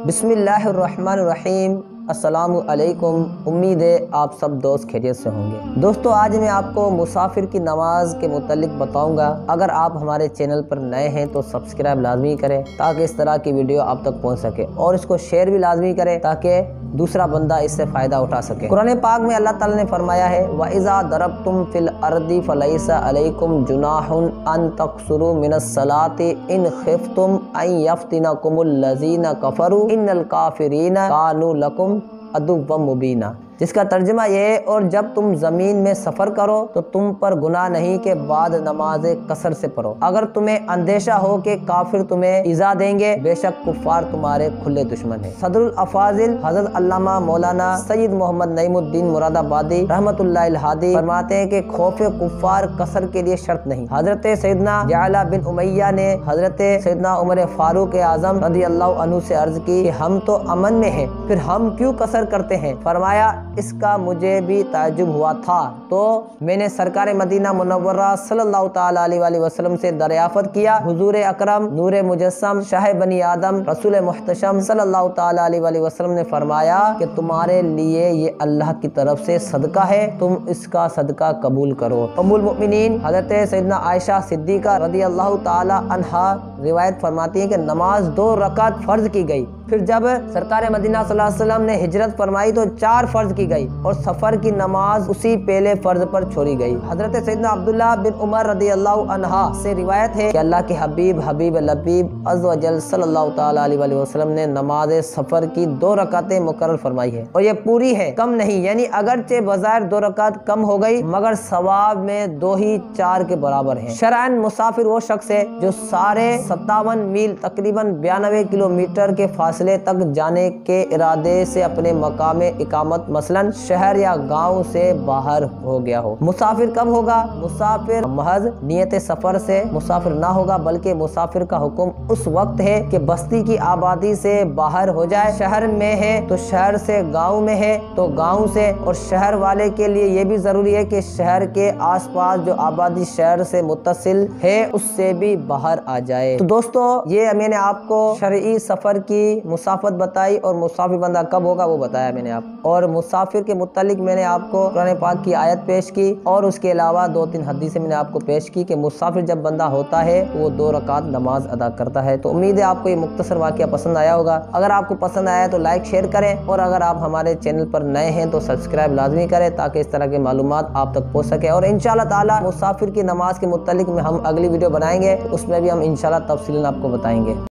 بسم اللہ الرحمن الرحیم۔ السلام علیکم، امید ہے آپ سب دوست خیریت سے ہوں گے۔ دوستو، آج میں آپ کو مسافر کی نماز کے متعلق بتاؤں گا۔ اگر آپ ہمارے چینل پر نئے ہیں تو سبسکرائب لازمی کریں تاکہ اس طرح کی ویڈیو آپ تک پہنچ سکے، اور اس کو شیئر بھی لازمی کریں تاکہ دوسرا بندہ اس سے فائدہ اٹھا سکے۔ قرآن پاک میں اللہ تعالیٰ نے فرمایا ہے وَإِذَا ضَرَبْتُمْ فِي الْأَرْضِ فَلَيْسَ عَلَيْكُمْ جُنَاحٌ أَن تَقْصُرُوا مِنَ الصَّلَاةِ إِنْ خِفْتُمْ أَن يَفْتِنَكُمُ الَّذِينَ كَفَرُوا إِنَّ الْكَافِرِينَ كَانُوا لَكُمْ عَدُوًّا مُبِينًا۔ جس کا ترجمہ یہ ہے، اور جب تم زمین میں سفر کرو تو تم پر گناہ نہیں کہ بعد نماز قصر سے پڑھو، اگر تمہیں اندیشہ ہو کہ کافر تمہیں ایذا دیں گے، بے شک کفار تمہارے کھلے دشمن ہیں۔ صدر الافاضل حضرت علامہ مولانا سید محمد نعیم الدین مراد آبادی رحمۃ اللہ الہادی فرماتے ہیں کہ خوف کفار قصر کے لیے شرط نہیں۔ حضرت سیدنا جعلہ بن امیہ نے حضرت سیدنا عمر فاروق اعظم رضی اللہ عنہ سے عرض کی کہ ہم تو امن میں ہیں، پھر ہم کیوں قصر کرتے ہیں؟ فرمایا اس کا مجھے بھی تعجب ہوا تھا، تو میں نے سرکار مدینہ منورہ صلی اللہ تعالی علیہ وآلہ وسلم سے دریافت کیا۔ حضور اکرم نور مجسم شاہ بنی آدم رسول محتشم صلی اللہ تعالی علیہ وآلہ وسلم نے فرمایا کہ تمہارے لیے یہ اللہ کی طرف سے صدقہ ہے، تم اس کا صدقہ قبول کرو۔ ام المؤمنین حضرت سیدنا عائشہ صدیقہ رضی اللہ تعالی عنہا روایت فرماتی ہیں کہ نماز 2 رکعت فرض کی گئی، پھر جب سرکار مدینہ صلی اللہ علیہ وسلم نے ہجرت فرمائی تو 4 فرض کی گئی، اور سفر کی نماز اسی پہلے فرض پر چھوڑی گئی۔ حضرت سیدنا عبداللہ بن عمر رضی اللہ عنہ سے روایت ہے کہ اللہ کے حبیب لبیب عز و جل صلی اللہ تعالی علیہ وآلہ وسلم نے نماز سفر کی 2 رکعتیں مقرر فرمائی ہے، اور یہ پوری ہے، کم نہیں، یعنی اگرچہ بظاہر 2 رکعت کم ہو گئی مگر ثواب میں 2 ہی 4 کے برابر ہیں۔ شرعاً مسافر وہ شخص ہے جو سارے 57 میل تقریباً 92 کلومیٹر کے فاصلے تک جانے کے ارادے سے اپنے مقام اقامت مثلاً شہر یا گاؤں سے باہر ہو گیا ہو۔ مسافر کب ہوگا؟ مسافر محض نیت سفر سے مسافر نہ ہوگا، بلکہ مسافر کا حکم اس وقت ہے کہ بستی کی آبادی سے باہر ہو جائے۔ شہر میں ہے تو شہر سے، گاؤں میں ہے تو گاؤں سے، اور شہر والے کے لیے یہ بھی ضروری ہے کہ شہر کے آس پاس جو آبادی شہر سے متصل ہے اس سے بھی باہر آ جائے۔ تو دوستو، یہ میں نے آپ کو شرعی سفر کی مسافت بتائی، اور مسافر بندہ کب ہوگا وہ بتایا میں نے آپ کو، اور مسافر کے متعلق میں نے آپ کو قرآن پاک کی آیت پیش کی، اور اس کے علاوہ 2-3 حدیثیں میں نے آپ کو پیش کی کہ مسافر جب بندہ ہوتا ہے تو وہ 2 رکعت نماز ادا کرتا ہے۔ تو امید ہے آپ کو یہ مختصر واقعہ پسند آیا ہوگا۔ اگر آپ کو پسند آیا تو لائک شیئر کریں، اور اگر آپ ہمارے چینل پر نئے ہیں تو سبسکرائب لازمی کریں تاکہ اس طرح کے معلومات آپ تک پہنچ سکے، اور انشاءاللہ تعالی مسافر کی نماز کے متعلق میں ہم اگلی ویڈیو بنائیں گے، اس میں بھی ہم انشاءاللہ تفصیلاً آپ کو بتائیں گے۔